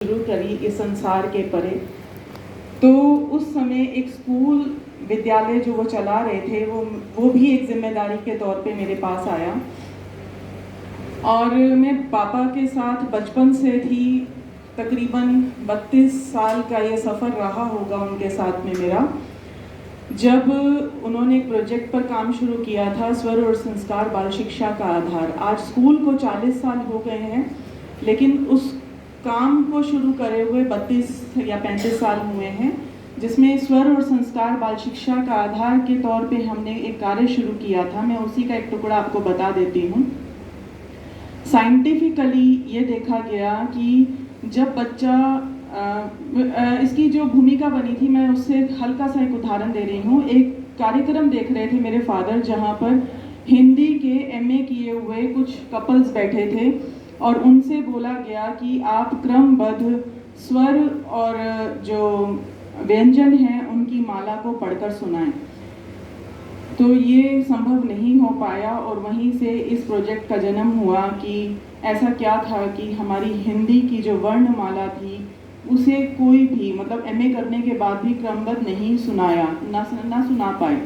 शुरू करी इस संसार के परे। तो उस समय एक स्कूल विद्यालय जो वो चला रहे थे वो भी एक जिम्मेदारी के तौर पे मेरे पास आया। और मैं पापा के साथ बचपन से थी, तकरीबन 32 साल का ये सफ़र रहा होगा उनके साथ में मेरा। जब उन्होंने एक प्रोजेक्ट पर काम शुरू किया था, स्वर और संस्कार बाल शिक्षा का आधार। आज स्कूल को 40 साल हो गए हैं, लेकिन उस काम को शुरू करे हुए 32 या 35 साल हुए हैं, जिसमें स्वर और संस्कार बाल शिक्षा का आधार के तौर पे हमने एक कार्य शुरू किया था। मैं उसी का एक टुकड़ा आपको बता देती हूँ। साइंटिफिकली ये देखा गया कि जब बच्चा इसकी जो भूमिका बनी थी, मैं उससे हल्का सा एक उदाहरण दे रही हूँ। एक कार्यक्रम देख रहे थे मेरे फादर, जहाँ पर हिंदी के एमए किए हुए कुछ कपल्स बैठे थे और उनसे बोला गया कि आप क्रमबद्ध स्वर और जो व्यंजन हैं उनकी माला को पढ़कर सुनाएं। तो ये संभव नहीं हो पाया और वहीं से इस प्रोजेक्ट का जन्म हुआ कि ऐसा क्या था कि हमारी हिंदी की जो वर्णमाला थी उसे कोई भी, मतलब एमए करने के बाद भी क्रमबद्ध नहीं सुनाया, ना सुना पाए।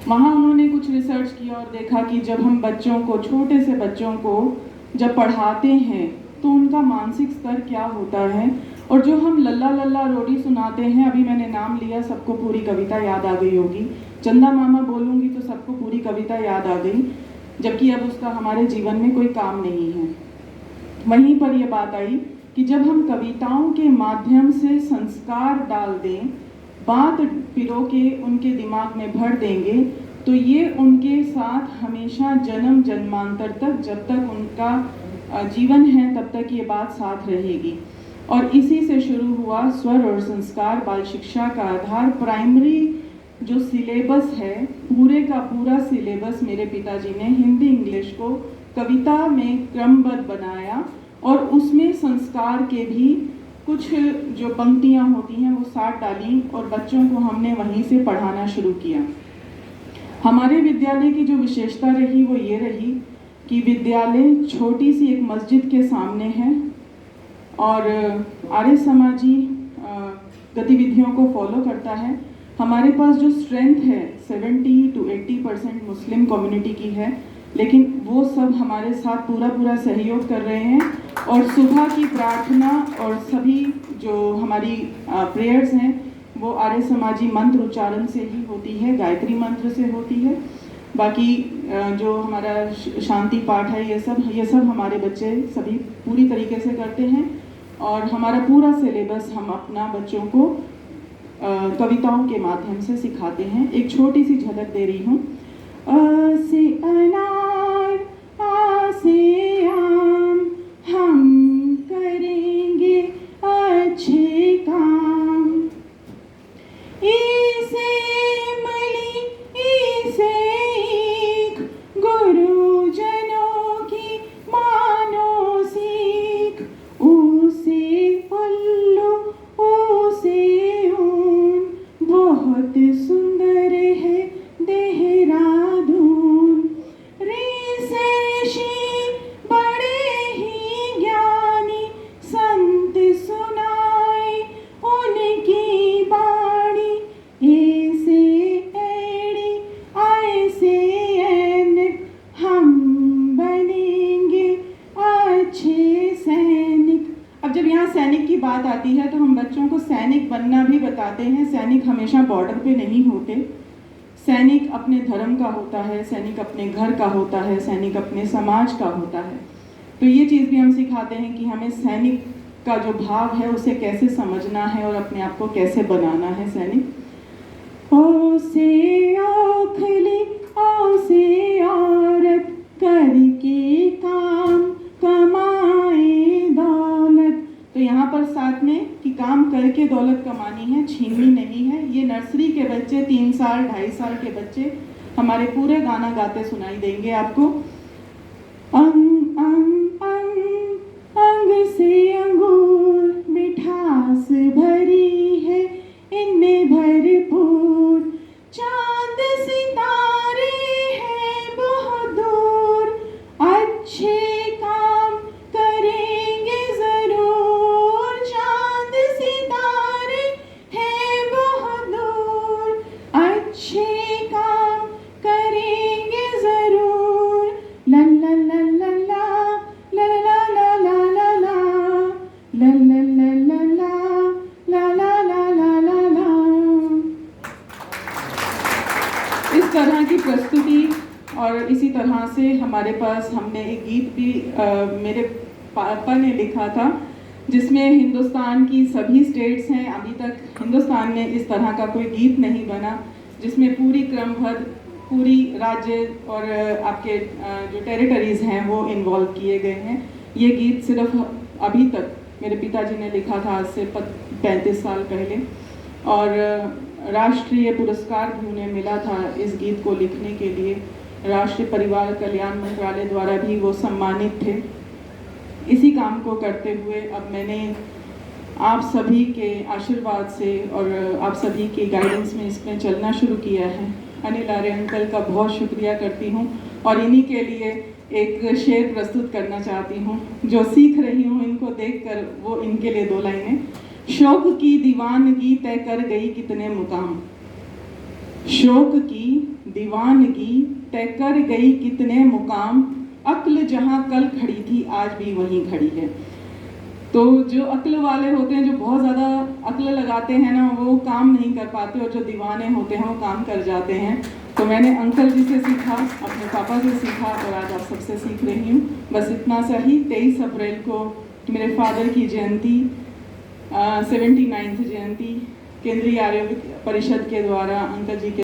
वहाँ उन्होंने कुछ रिसर्च किया और देखा कि जब हम बच्चों को, छोटे से बच्चों को जब पढ़ाते हैं तो उनका मानसिक स्तर क्या होता है, और जो हम लल्ला लल्ला रोड़ी सुनाते हैं, अभी मैंने नाम लिया सबको पूरी कविता याद आ गई होगी, चंदा मामा बोलूँगी तो सबको पूरी कविता याद आ गई, जबकि अब उसका हमारे जीवन में कोई काम नहीं है। वहीं पर यह बात आई कि जब हम कविताओं के माध्यम से संस्कार डाल दें, बात पिरो के उनके दिमाग में भर देंगे, तो ये उनके साथ हमेशा जन्म जन्मांतर तक, जब तक उनका जीवन है तब तक ये बात साथ रहेगी। और इसी से शुरू हुआ स्वर और संस्कार बाल शिक्षा का आधार। प्राइमरी जो सिलेबस है, पूरे का पूरा सिलेबस मेरे पिताजी ने हिंदी इंग्लिश को कविता में क्रमबद्ध बनाया और उसमें संस्कार के भी कुछ जो पंक्तियाँ होती हैं वो साथ डाली और बच्चों को हमने वहीं से पढ़ाना शुरू किया। हमारे विद्यालय की जो विशेषता रही वो ये रही कि विद्यालय छोटी सी एक मस्जिद के सामने है और आर्य समाजी गतिविधियों को फॉलो करता है। हमारे पास जो स्ट्रेंथ है 70 to 80% मुस्लिम कम्युनिटी की है, लेकिन वो सब हमारे साथ पूरा सहयोग कर रहे हैं। और सुबह की प्रार्थना और सभी जो हमारी प्रेयर्स हैं वो आर्य समाजी मंत्र उच्चारण से ही होती है, गायत्री मंत्र से होती है। बाकी जो हमारा शांति पाठ है, ये सब हमारे बच्चे सभी पूरी तरीके से करते हैं। और हमारा पूरा सिलेबस हम अपना बच्चों को कविताओं के माध्यम से सिखाते हैं। एक छोटी सी झलक दे रही हूँ। अ से अनार, आ से आम, हम करेंगे अच्छे काम। ई से इमली, ई से ईख, गुरुजनों की मानो सीख। ऊ से उल्लू, ऊ से ऊन, बहुत सुंदर है देहरादून। रे से ऋषि, बड़े ही ज्ञानी, संत सुनाए उनकी बाणी। ए से एड़ी, आए से ऐनक, हम बनेंगे अच्छे सैनिक। अब जब यहाँ सैनिक की बात आती है तो हम बच्चों को सैनिक बनना भी बताते हैं। सैनिक हमेशा बॉर्डर पे नहीं होते। सैनिक अपने धर्म का होता है, सैनिक अपने घर का होता है, सैनिक अपने समाज का होता है। तो ये चीज़ भी हम सिखाते हैं कि हमें सैनिक का जो भाव है उसे कैसे समझना है और अपने आप को कैसे बनाना है सैनिक। ओ से ओखली, ओ से औरत, करके काम कमाए दौलत। तो यहाँ पर साथ में कि काम करके दौलत कमानी है, छीननी नहीं है। ये नर्सरी के बच्चे, 3 साल 2.5 साल के बच्चे हमारे पूरे गाना गाते सुनाई देंगे आपको। अंग अंग अंग, अंग से अंगूर, मिठास भरी है इनमें भरपूर। चांद सितारे हैं बहुत दूर, अच्छे काम करेंगे जरूर। ला ला ला ला ला ला ला ला ला ला। इस तरह की प्रस्तुति और इसी तरह से हमारे पास हमने एक गीत भी मेरे पापा ने लिखा था, जिसमें हिंदुस्तान की सभी स्टेट्स हैं, अभी तक हिंदुस्तान में इस तरह का कोई गीत नहीं बना जिसमें पूरी क्रमबद्ध पूरी राज्य और आपके जो टेरिटरीज़ हैं वो इन्वॉल्व किए गए हैं। ये गीत सिर्फ अभी तक मेरे पिताजी ने लिखा था, आज से 35 साल पहले, और राष्ट्रीय पुरस्कार भी उन्हें मिला था इस गीत को लिखने के लिए। राष्ट्रीय परिवार कल्याण मंत्रालय द्वारा भी वो सम्मानित थे। इसी काम को करते हुए अब मैंने आप सभी के आशीर्वाद से और आप सभी के गाइडेंस में इसमें चलना शुरू किया है। अनिल आर्य अंकल का बहुत शुक्रिया करती हूँ और इन्हीं के लिए एक शेर प्रस्तुत करना चाहती हूँ जो सीख रही हूँ इनको देखकर। वो इनके लिए 2 लाइनें। शौक की दीवानगी तय कर गई कितने मुकाम, शौक की दीवानगी तय कर गई कितने मुकाम, अक्ल जहाँ कल खड़ी थी आज भी वहीं खड़ी है। तो जो अक्ल वाले होते हैं, जो बहुत ज़्यादा अक्ल लगाते हैं ना, वो काम नहीं कर पाते, और जो दीवाने होते हैं वो काम कर जाते हैं। तो मैंने अंकल जी से सीखा, अपने पापा से सीखा और आज आप सबसे सीख रही हूँ। बस इतना सा ही। 23 अप्रैल को मेरे फादर की जयंती, 79th जयंती केंद्रीय आर्य परिषद के द्वारा अंकल जी के